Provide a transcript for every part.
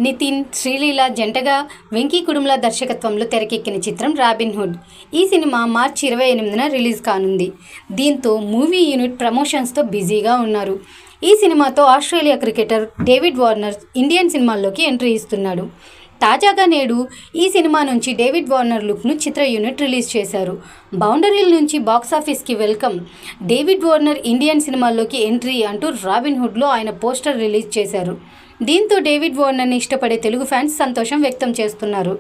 నితిన్, శ్రీలీల జంటగా వెంకీ కుడుముల దర్శకత్వంలో తెరకెక్కిన చిత్రం రాబిన్హుడ్. ఈ సినిమా మార్చి 28న రిలీజ్ కానుంది. దీంతో మూవీ యూనిట్ ప్రమోషన్స్తో బిజీగా ఉన్నారు. ఈ సినిమాతో Australia cricketer David Warner Indian సినిమాల్లోకి ఎంట్రీ ఇస్తున్నాడు. తాజాగా నేడు ఈ సినిమా నుంచి డేవిడ్ వార్నర్ లుక్ను చిత్ర యూనిట్ రిలీజ్ చేశారు. బౌండరీల నుంచి బాక్సాఫీస్కి వెల్కమ్, డేవిడ్ వార్నర్ ఇండియన్ సినిమాల్లోకి ఎంట్రీ అంటూ రాబిన్హుడ్లో ఆయన పోస్టర్ రిలీజ్ చేశారు. దీంతో డేవిడ్ వార్నర్ని ఇష్టపడే తెలుగు ఫ్యాన్స్ సంతోషం వ్యక్తం చేస్తున్నారు.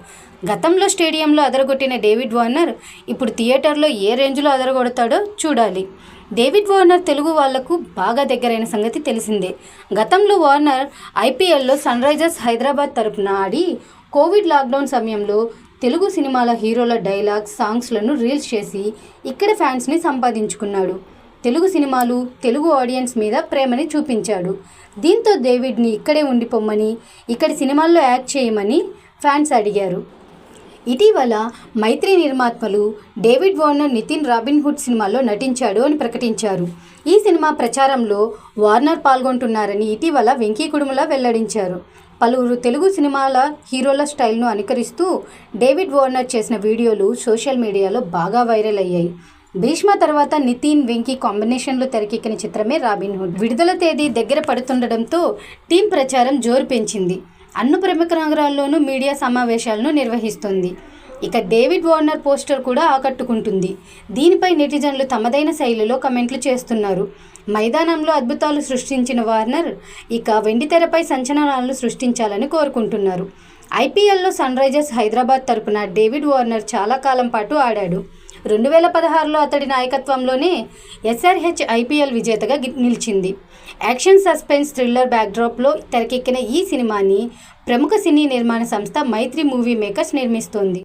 గతంలో స్టేడియంలో అదరగొట్టిన డేవిడ్ వార్నర్ ఇప్పుడు థియేటర్లో ఏ రేంజ్లో అదరగొడతాడో చూడాలి. డేవిడ్ వార్నర్ తెలుగు వాళ్లకు బాగా దగ్గరైన సంగతి తెలిసిందే. గతంలో వార్నర్ ఐపీఎల్లో సన్ రైజర్స్ హైదరాబాద్ తరపున ఆడి కోవిడ్ లాక్డౌన్ సమయంలో తెలుగు సినిమాల హీరోల డైలాగ్స్, సాంగ్స్లను రీల్స్ చేసి ఇక్కడ ఫ్యాన్స్ని సంపాదించుకున్నాడు. తెలుగు సినిమాలు, తెలుగు ఆడియన్స్ మీద ప్రేమని చూపించాడు. దీంతో డేవిడ్ని ఇక్కడే ఉండిపోమ్మని, ఇక్కడి సినిమాల్లో యాక్ట్ చేయమని ఫ్యాన్స్ అడిగారు. ఇటీవల మైత్రి నిర్మాతలు డేవిడ్ వార్నర్ నితిన్ రాబిన్హుడ్ సినిమాలో నటించాడు అని ప్రకటించారు. ఈ సినిమా ప్రచారంలో వార్నర్ పాల్గొంటున్నారని ఇటీవల వెంకీ కుడుముల వెల్లడించారు. పలువురు తెలుగు సినిమాల హీరోల స్టైల్ను అనుకరిస్తూ డేవిడ్ వార్నర్ చేసిన వీడియోలు సోషల్ మీడియాలో బాగా వైరల్ అయ్యాయి. భీష్మ తర్వాత నితిన్, వెంకీ కాంబినేషన్లో తెరకెక్కిన చిత్రమే రాబిన్హుడ్. విడుదల తేదీ దగ్గర పడుతుండటంతో టీం ప్రచారం జోరు పెంచింది. అన్ని ప్రముఖ నగరాల్లోనూ మీడియా సమావేశాలను నిర్వహిస్తుంది. ఇక డేవిడ్ వార్నర్ పోస్టర్ కూడా ఆకట్టుకుంటుంది. దీనిపై నెటిజన్లు తమదైన శైలిలో కమెంట్లు చేస్తున్నారు. మైదానంలో అద్భుతాలు సృష్టించిన వార్నర్ ఇక వెండితెరపై సంచలనాలను సృష్టించాలని కోరుకుంటున్నారు. ఐపీఎల్లో సన్ రైజర్స్ హైదరాబాద్ తరపున డేవిడ్ వార్నర్ చాలా కాలం పాటు ఆడాడు. 2016లో అతడి నాయకత్వంలోనే ఎస్ఆర్హెచ్ ఐపీఎల్ విజేతగా నిలిచింది. యాక్షన్, సస్పెన్స్, థ్రిల్లర్ బ్యాక్డ్రాప్లో తెరకెక్కిన ఈ సినిమాని ప్రముఖ సినీ నిర్మాణ సంస్థ మైత్రి మూవీ మేకర్స్ నిర్మిస్తోంది.